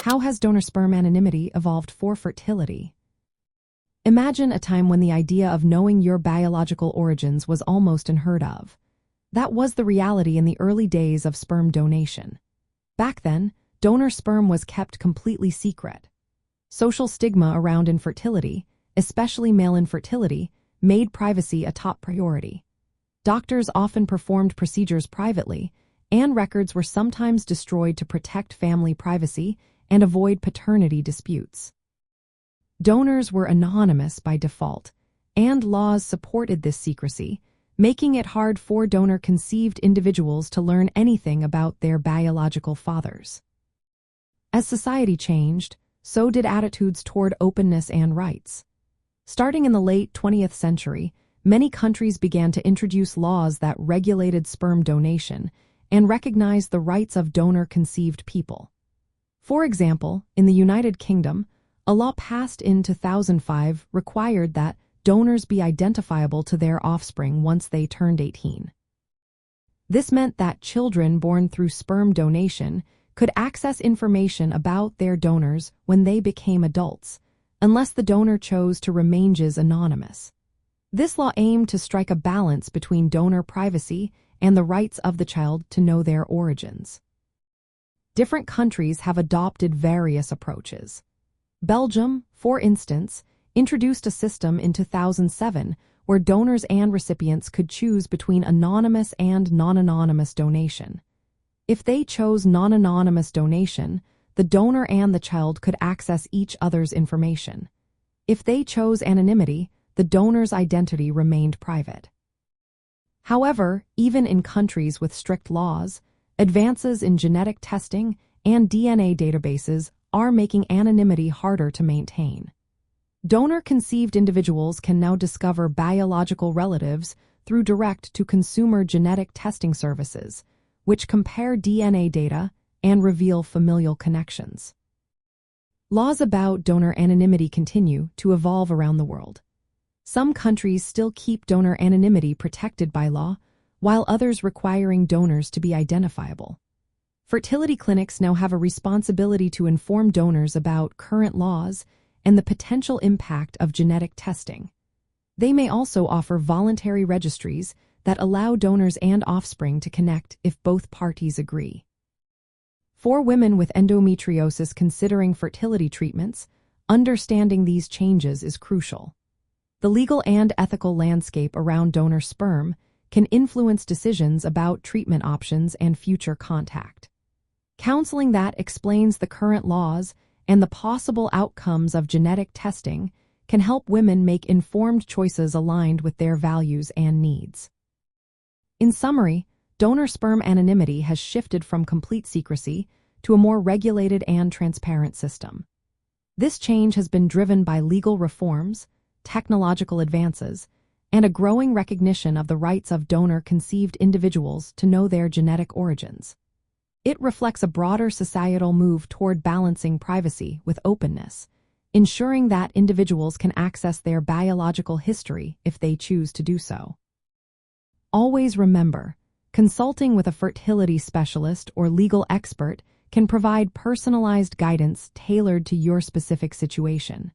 How has donor sperm anonymity evolved for fertility? Imagine a time when the idea of knowing your biological origins was almost unheard of. That was the reality in the early days of sperm donation. Back then, donor sperm was kept completely secret. Social stigma around infertility, especially male infertility, made privacy a top priority. Doctors often performed procedures privately, and records were sometimes destroyed to protect family privacy and avoid paternity disputes. Donors were anonymous by default, and laws supported this secrecy, making it hard for donor-conceived individuals to learn anything about their biological fathers. As society changed, so did attitudes toward openness and rights. Starting in the late 20th century, many countries began to introduce laws that regulated sperm donation and recognized the rights of donor-conceived people. For example, in the United Kingdom, a law passed in 2005 required that donors be identifiable to their offspring once they turned 18. This meant that children born through sperm donation could access information about their donors when they became adults, unless the donor chose to remain anonymous. This law aimed to strike a balance between donor privacy and the rights of the child to know their origins. Different countries have adopted various approaches. Belgium, for instance, introduced a system in 2007 where donors and recipients could choose between anonymous and non-anonymous donation. If they chose non-anonymous donation, the donor and the child could access each other's information. If they chose anonymity, the donor's identity remained private. However, even in countries with strict laws, advances in genetic testing and DNA databases are making anonymity harder to maintain. Donor-conceived individuals can now discover biological relatives through direct-to-consumer genetic testing services, which compare DNA data and reveal familial connections. Laws about donor anonymity continue to evolve around the world. Some countries still keep donor anonymity protected by law, while others requiring donors to be identifiable. Fertility clinics now have a responsibility to inform donors about current laws and the potential impact of genetic testing. They may also offer voluntary registries that allow donors and offspring to connect if both parties agree. For women with endometriosis considering fertility treatments, understanding these changes is crucial. The legal and ethical landscape around donor sperm can influence decisions about treatment options and future contact. Counseling that explains the current laws and the possible outcomes of genetic testing can help women make informed choices aligned with their values and needs. In summary, donor sperm anonymity has shifted from complete secrecy to a more regulated and transparent system. This change has been driven by legal reforms, technological advances, and a growing recognition of the rights of donor-conceived individuals to know their genetic origins. It reflects a broader societal move toward balancing privacy with openness, ensuring that individuals can access their biological history if they choose to do so. Always remember, consulting with a fertility specialist or legal expert can provide personalized guidance tailored to your specific situation.